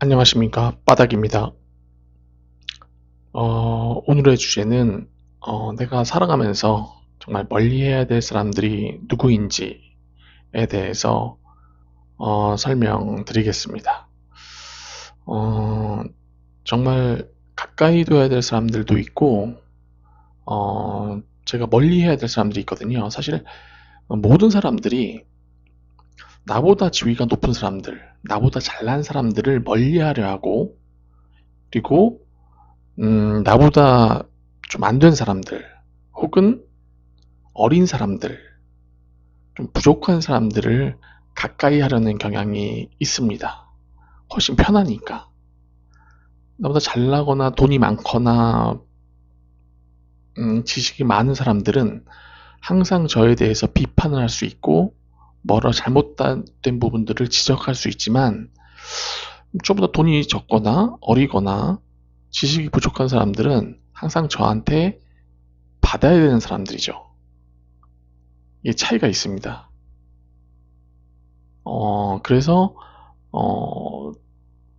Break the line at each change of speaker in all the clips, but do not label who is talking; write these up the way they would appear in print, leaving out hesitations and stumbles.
안녕하십니까, 바닥입니다. 오늘의 주제는 내가 살아가면서 정말 멀리해야 될 사람들이 누구인지에 대해서 설명드리겠습니다. 어, 정말 가까이 둬야 될 사람들도 있고 제가 멀리해야 될 사람들이 있거든요. 사실 모든 사람들이 나보다 지위가 높은 사람들, 나보다 잘난 사람들을 멀리하려 하고, 그리고 나보다 좀 안 된 사람들, 혹은 어린 사람들, 좀 부족한 사람들을 가까이 하려는 경향이 있습니다. 훨씬 편하니까. 나보다 잘나거나 돈이 많거나 지식이 많은 사람들은 항상 저에 대해서 비판을 할 수 있고 뭐라 잘못된 부분들을 지적할 수 있지만, 저보다 돈이 적거나 어리거나 지식이 부족한 사람들은 항상 저한테 받아야 되는 사람들이죠. 이게 차이가 있습니다. 그래서 어,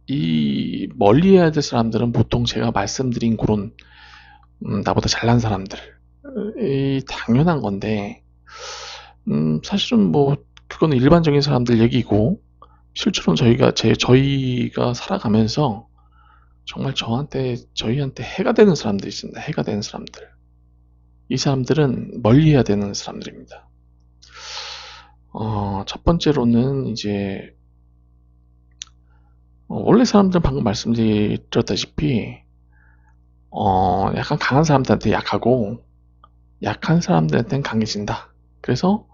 이 멀리 해야 될 사람들은 보통 제가 말씀드린 그런 나보다 잘난 사람들, 이 당연한 건데, 사실은 뭐 그거는 일반적인 사람들 얘기고, 실제로는 저희가 살아가면서 정말 저희한테 해가 되는 사람들이 있습니다. 해가 되는 사람들. 이 사람들은 멀리 해야 되는 사람들입니다. 첫 번째로는 이제 원래 사람들은 방금 말씀드렸다시피 약간 강한 사람들한테 약하고 약한 사람들한테는 강해진다. 그래서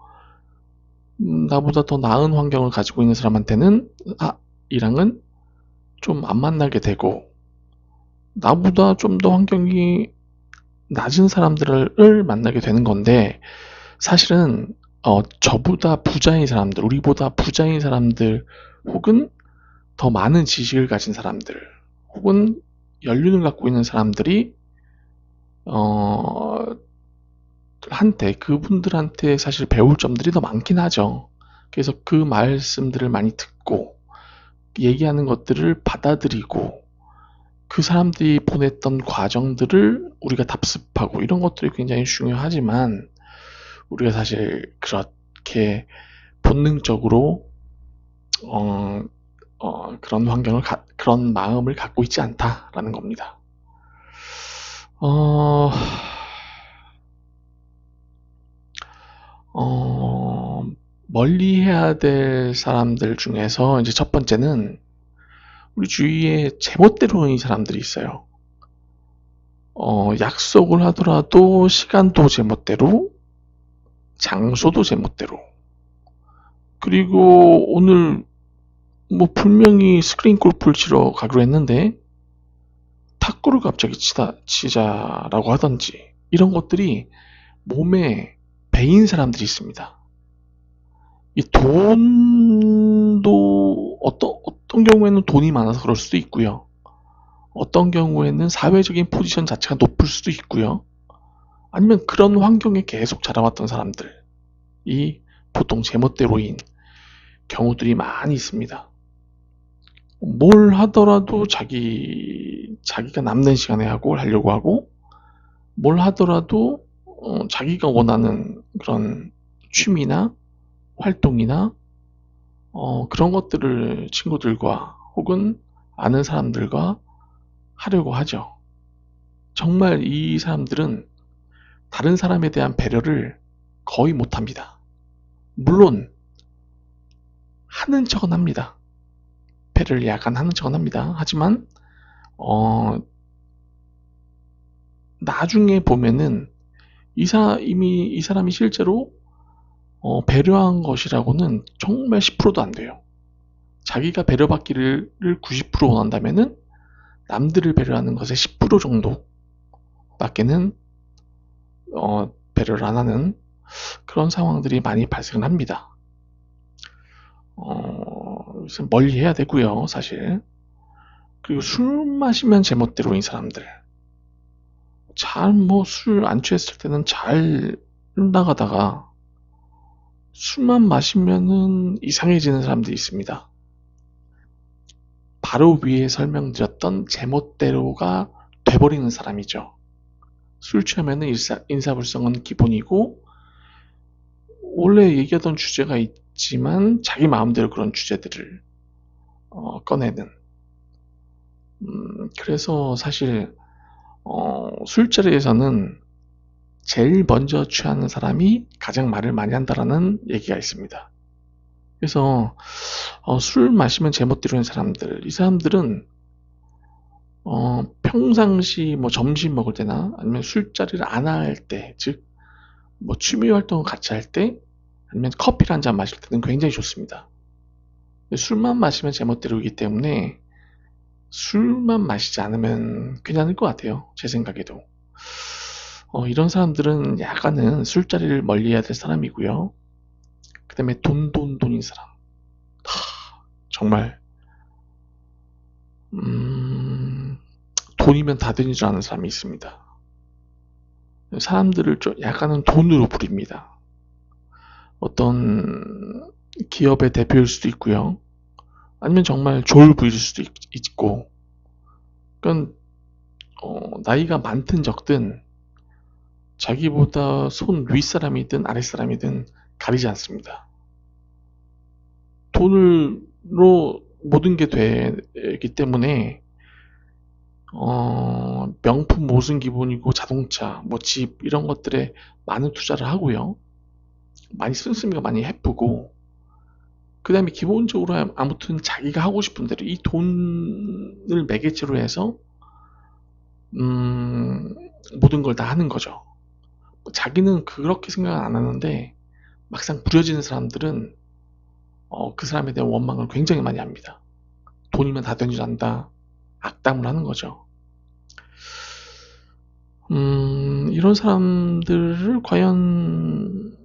나보다 더 나은 환경을 가지고 있는 사람한테는 이랑은 좀 안 만나게 되고, 나보다 좀 더 환경이 낮은 사람들을 만나게 되는 건데, 사실은 저보다 부자인 사람들, 우리보다 부자인 사람들, 혹은 더 많은 지식을 가진 사람들, 혹은 연륜을 갖고 있는 사람들이 어, 그분들한테 사실 배울 점들이 더 많긴 하죠. 그래서 그 말씀들을 많이 듣고 얘기하는 것들을 받아들이고, 그 사람들이 보냈던 과정들을 우리가 답습하고, 이런 것들이 굉장히 중요하지만, 우리가 사실 그렇게 본능적으로 어, 그런 마음을 갖고 있지 않다라는 겁니다. 어, 어, 멀리 해야 될 사람들 중에서 이제 첫 번째는 우리 주위에 제멋대로인 사람들이 있어요. 약속을 하더라도 시간도 제멋대로, 장소도 제멋대로. 그리고 오늘 뭐 분명히 스크린 골프를 치러 가기로 했는데 탁구를 갑자기 치자라고 하던지, 이런 것들이 몸에 배인 사람들이 있습니다. 이 돈도 어떤 경우에는 돈이 많아서 그럴 수도 있고요. 어떤 경우에는 사회적인 포지션 자체가 높을 수도 있고요. 아니면 그런 환경에 계속 자라왔던 사람들이 보통 제멋대로인 경우들이 많이 있습니다. 뭘 하더라도 자기가 남는 시간에 하려고 하고, 뭘 하더라도 자기가 원하는 그런 취미나 활동이나 그런 것들을 친구들과 혹은 아는 사람들과 하려고 하죠. 정말 이 사람들은 다른 사람에 대한 배려를 거의 못합니다. 물론 하는 척은 합니다. 배려를 약간 하는 척은 합니다. 하지만 어, 나중에 보면은 이미 이 사람이 실제로 배려한 것이라고는 정말 10%도 안 돼요. 자기가 배려받기를 90% 원한다면은 남들을 배려하는 것의 10% 정도밖에는 배려를 안 하는 그런 상황들이 많이 발생을 합니다. 멀리 해야 되고요, 사실. 그리고 술 마시면 제멋대로인 사람들. 술 안 취했을 때는 잘 나가다가 술만 마시면은 이상해지는 사람들이 있습니다. 바로 위에 설명드렸던 제멋대로가 돼버리는 사람이죠. 술 취하면 인사불성은 기본이고, 원래 얘기하던 주제가 있지만 자기 마음대로 그런 주제들을 꺼내는. 그래서 사실 술자리에서는 제일 먼저 취하는 사람이 가장 말을 많이 한다라는 얘기가 있습니다. 그래서 술 마시면 제멋대로인 사람들, 이 사람들은 평상시 뭐 점심 먹을 때나 아니면 술자리를 안 할 때, 즉 뭐 취미 활동을 같이 할 때, 아니면 커피를 한 잔 마실 때는 굉장히 좋습니다. 술만 마시면 제멋대로이기 때문에 술만 마시지 않으면 괜찮을 것 같아요. 제 생각에도. 이런 사람들은 약간은 술자리를 멀리해야 될 사람이고요. 그 다음에 돈인 사람. 정말 돈이면 다 되는 줄 아는 사람이 있습니다. 사람들을 좀 약간은 돈으로 부립니다. 어떤 기업의 대표일 수도 있고요. 아니면 정말 졸부일 수도 있고. 그러니까 나이가 많든 적든 자기보다 손 윗사람이든 아랫사람이든 가리지 않습니다. 돈으로 모든 게 되기 때문에 명품 옷은 기본이고 자동차, 뭐 집 이런 것들에 많은 투자를 하고요. 많이 씀씀이가 많이 예쁘고, 그 다음에 기본적으로 아무튼 자기가 하고 싶은 대로 이 돈을 매개체로 해서 모든 걸 다 하는 거죠. 자기는 그렇게 생각 안 하는데 막상 부려지는 사람들은 그 사람에 대한 원망을 굉장히 많이 합니다. 돈이면 다 되는 줄 안다. 악담을 하는 거죠. 이런 사람들을 과연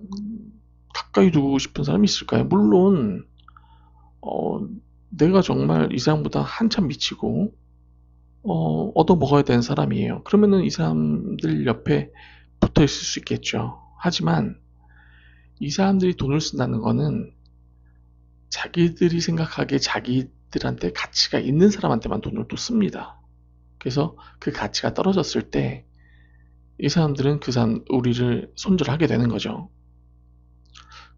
가까이 두고 싶은 사람이 있을까요? 물론 내가 정말 이 사람보다 한참 미치고 얻어먹어야 되는 사람이에요. 그러면은 이 사람들 옆에 붙어 있을 수 있겠죠. 하지만 이 사람들이 돈을 쓴다는 거는 자기들이 생각하기에 자기들한테 가치가 있는 사람한테만 돈을 또 씁니다. 그래서 그 가치가 떨어졌을 때 이 사람들은 우리를 손절하게 되는 거죠.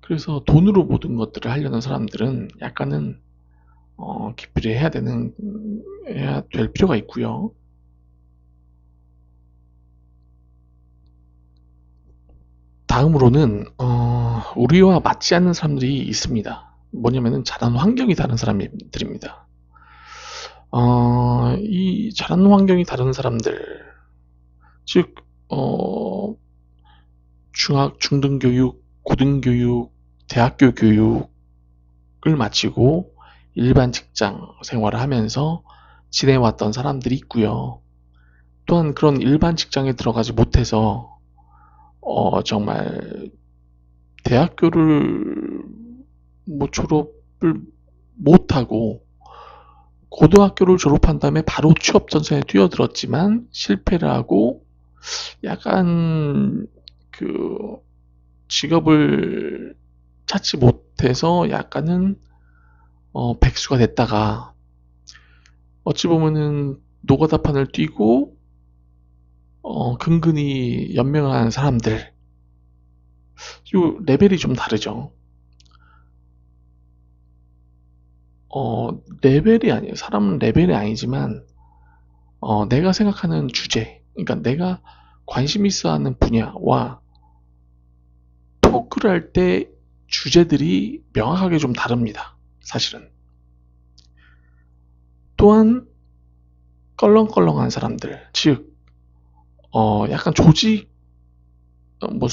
그래서 돈으로 모든 것들을 하려는 사람들은 약간은 기필히 해야 될 필요가 있고요. 다음으로는 우리와 맞지 않는 사람들이 있습니다. 뭐냐면은 자란 환경이 다른 사람들입니다. 이 자란 환경이 다른 사람들, 즉 중등교육, 고등교육, 대학교 교육을 마치고 일반 직장 생활을 하면서 지내왔던 사람들이 있고요. 또한 그런 일반 직장에 들어가지 못해서 정말 대학교를 뭐 졸업을 못하고 고등학교를 졸업한 다음에 바로 취업 전선에 뛰어들었지만 실패를 하고 약간 그 직업을 찾지 못해서 약간은 백수가 됐다가 어찌 보면은 노가다판을 뛰고 근근히 연명을 하는 사람들, 요 레벨이 좀 다르죠. 레벨이 아니에요. 사람은 레벨이 아니지만 내가 생각하는 주제, 그러니까 내가 관심 있어 하는 분야와 토크를 할 때 주제들이 명확하게 좀 다릅니다. 사실은. 또한 껄렁껄렁한 사람들, 즉 약간 조직, 뭐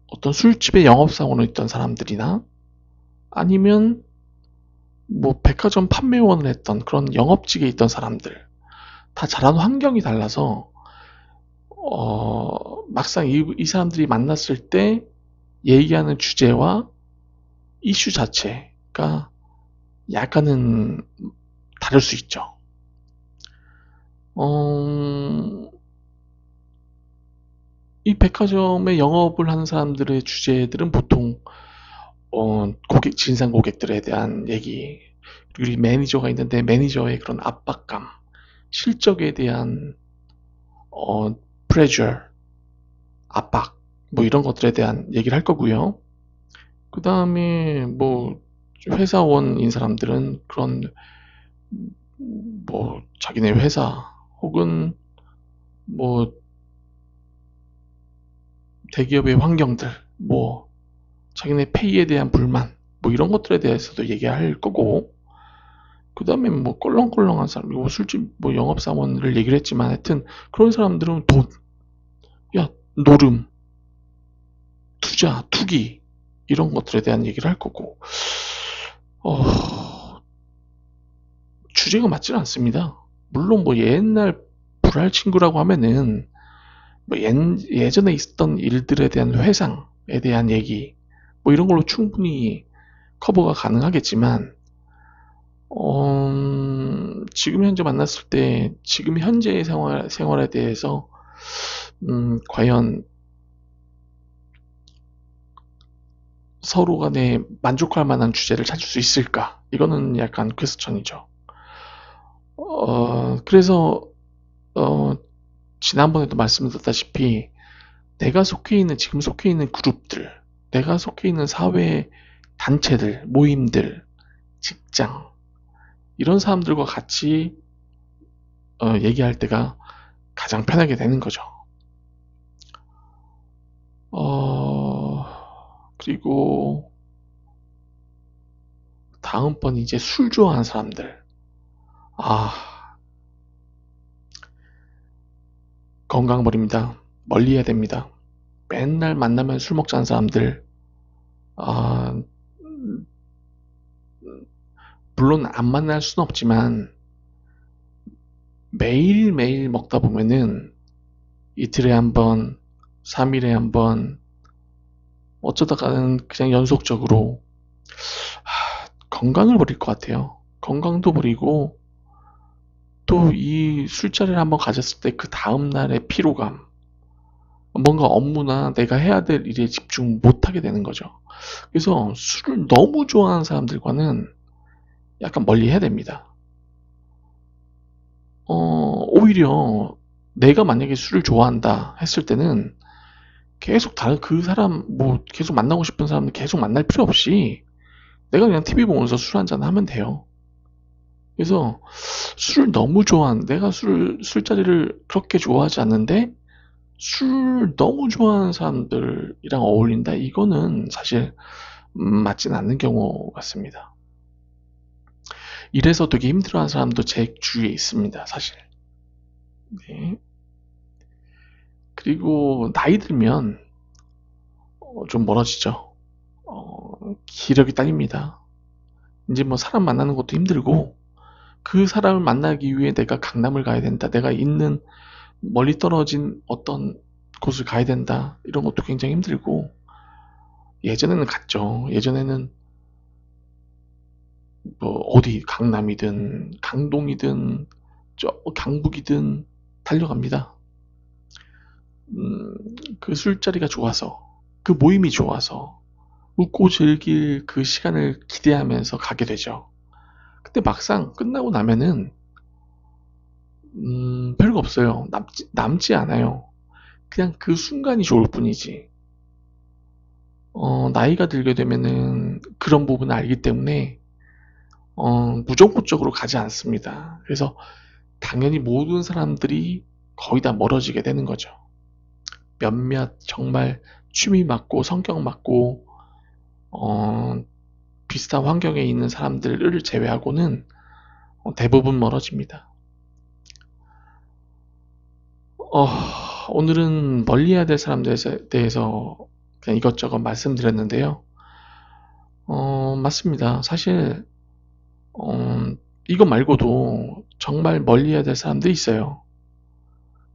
어떤 술집의 영업사원으로 있던 사람들이나 아니면 뭐 백화점 판매원을 했던 그런 영업직에 있던 사람들, 다 자란 환경이 달라서 막상 이 사람들이 만났을 때 얘기하는 주제와 이슈 자체가 약간은 다를 수 있죠. 이 백화점에 영업을 하는 사람들의 주제들은 보통 진상 고객들에 대한 얘기, 그리고 매니저가 있는데 매니저의 그런 압박감, 실적에 대한 pressure, 압박, 뭐 이런 것들에 대한 얘기를 할 거고요. 그 다음에 뭐 회사원인 사람들은 그런 뭐 자기네 회사 혹은 뭐 대기업의 환경들, 뭐 자기네 페이에 대한 불만, 뭐 이런 것들에 대해서도 얘기할 거고, 그 다음에 뭐 껄렁껄렁한 사람, 뭐 술집 뭐 영업사원을 얘기를 했지만 하여튼 그런 사람들은 돈, 야 노름, 투자, 투기 이런 것들에 대한 얘기를 할 거고, 주제가 맞지는 않습니다. 물론 뭐 옛날 불알 친구라고 하면은 뭐 예전에 있었던 일들에 대한 회상에 대한 얘기, 뭐 이런 걸로 충분히 커버가 가능하겠지만, 지금 현재 만났을 때 지금 현재의 생활에 대해서 과연 서로 간에 만족할 만한 주제를 찾을 수 있을까? 이거는 약간 퀘스천이죠. 그래서 어, 지난번에도 말씀드렸다시피 내가 속해 있는 지금 속해 있는 그룹들, 내가 속해 있는 사회 단체들, 모임들, 직장 이런 사람들과 같이 얘기할 때가 가장 편하게 되는 거죠. 그리고 다음번 이제 술 좋아하는 사람들. 건강 버립니다. 멀리 해야 됩니다. 맨날 만나면 술 먹자는 사람들. 아, 물론 안 만날 수는 없지만 매일매일 먹다 보면은 이틀에 한 번, 3일에 한 번, 어쩌다가는 그냥 연속적으로 건강을 버릴 것 같아요. 건강도 버리고 또 이 술자리를 한번 가졌을 때 그 다음날의 피로감, 뭔가 업무나 내가 해야 될 일에 집중 못하게 되는 거죠. 그래서 술을 너무 좋아하는 사람들과는 약간 멀리 해야 됩니다. 오히려 내가 만약에 술을 좋아한다 했을 때는 계속 다른 그 사람, 뭐 계속 만나고 싶은 사람들 계속 만날 필요 없이 내가 그냥 TV 보면서 술 한잔 하면 돼요. 그래서 술을 너무 좋아하는, 내가 술자리를 그렇게 좋아하지 않는데 술 너무 좋아하는 사람들이랑 어울린다? 이거는 사실 맞진 않는 경우 같습니다. 이래서 되게 힘들어하는 사람도 제 주위에 있습니다, 사실. 네. 그리고 나이 들면 좀 멀어지죠. 기력이 딸립니다. 이제 뭐 사람 만나는 것도 힘들고 그 사람을 만나기 위해 내가 강남을 가야 된다. 내가 있는 멀리 떨어진 어떤 곳을 가야 된다. 이런 것도 굉장히 힘들고 예전에는 갔죠. 예전에는 뭐 어디 강남이든 강동이든 저 강북이든 달려갑니다. 그 술자리가 좋아서 그 모임이 좋아서 웃고 즐길 그 시간을 기대하면서 가게 되죠. 근데 막상 끝나고 나면은 별거 없어요. 남지 않아요. 그냥 그 순간이 좋을 뿐이지. 나이가 들게 되면은 그런 부분을 알기 때문에 무조건적으로 가지 않습니다. 그래서 당연히 모든 사람들이 거의 다 멀어지게 되는 거죠. 몇몇 정말 취미 맞고 성격 맞고 비슷한 환경에 있는 사람들을 제외하고는 대부분 멀어집니다. 오늘은 멀리해야 될 사람들에 대해서 그냥 이것저것 말씀드렸는데요. 맞습니다. 사실 이거 말고도 정말 멀리해야 될 사람들이 있어요.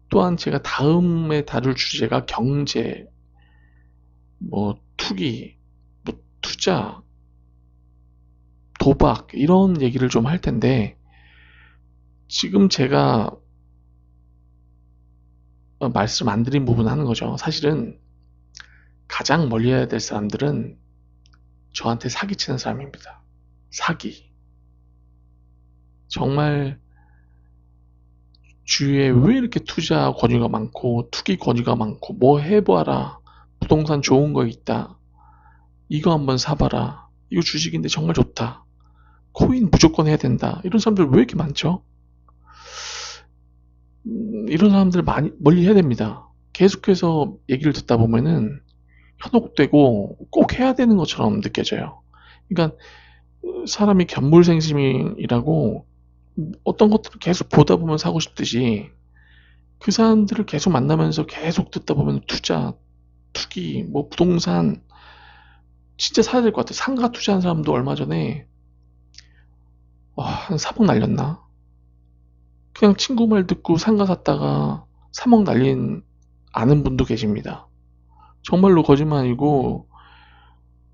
또한 제가 다음에 다룰 주제가 경제, 뭐 투기, 뭐 투자, 도박 이런 얘기를 좀 할 텐데 지금 제가 말씀 안 드린 부분 하는 거죠. 사실은 가장 멀리해야 될 사람들은 저한테 사기치는 사람입니다. 사기. 정말 주위에 왜 이렇게 투자 권유가 많고 투기 권유가 많고 뭐 해봐라, 부동산 좋은 거 있다, 이거 한번 사봐라, 이거 주식인데 정말 좋다, 코인 무조건 해야 된다, 이런 사람들 왜 이렇게 많죠? 이런 사람들 많이 멀리 해야 됩니다. 계속해서 얘기를 듣다 보면은 현혹되고 꼭 해야 되는 것처럼 느껴져요. 그러니까 사람이 견물생심이라고 어떤 것들을 계속 보다 보면 사고 싶듯이 그 사람들을 계속 만나면서 계속 듣다 보면 투자, 투기, 뭐 부동산 진짜 사야 될 것 같아. 상가 투자한 사람도 얼마 전에 한 3억 날렸나? 그냥 친구 말 듣고 상가 샀다가 3억 날린 아는 분도 계십니다. 정말로 거짓말 아니고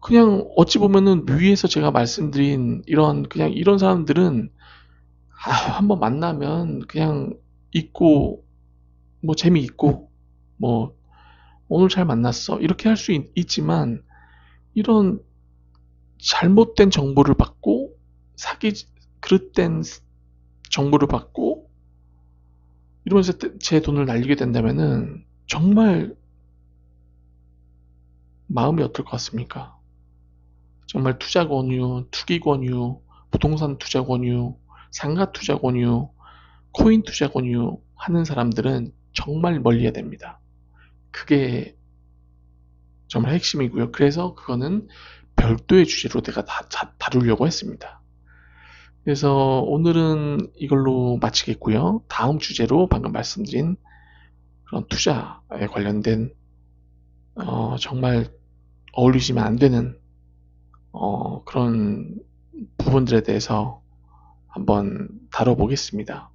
그냥 어찌 보면은 위에서 제가 말씀드린 이런 그냥 이런 사람들은 한번 만나면 그냥 있고 뭐 재미있고 뭐 오늘 잘 만났어 이렇게 할 수 있지만 이런 잘못된 정보를 받고 사기 그릇된 정보를 받고 이러면서 제 돈을 날리게 된다면은 정말 마음이 어떨 것 같습니까? 정말 투자 권유, 투기 권유, 부동산 투자 권유, 상가 투자 권유, 코인 투자 권유 하는 사람들은 정말 멀리해야 됩니다. 그게 정말 핵심이고요. 그래서 그거는 별도의 주제로 내가 다루려고 했습니다. 그래서 오늘은 이걸로 마치겠고요. 다음 주제로 방금 말씀드린 그런 투자에 관련된 정말 어울리시면 안 되는 그런 부분들에 대해서 한번 다뤄보겠습니다.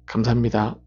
감사합니다.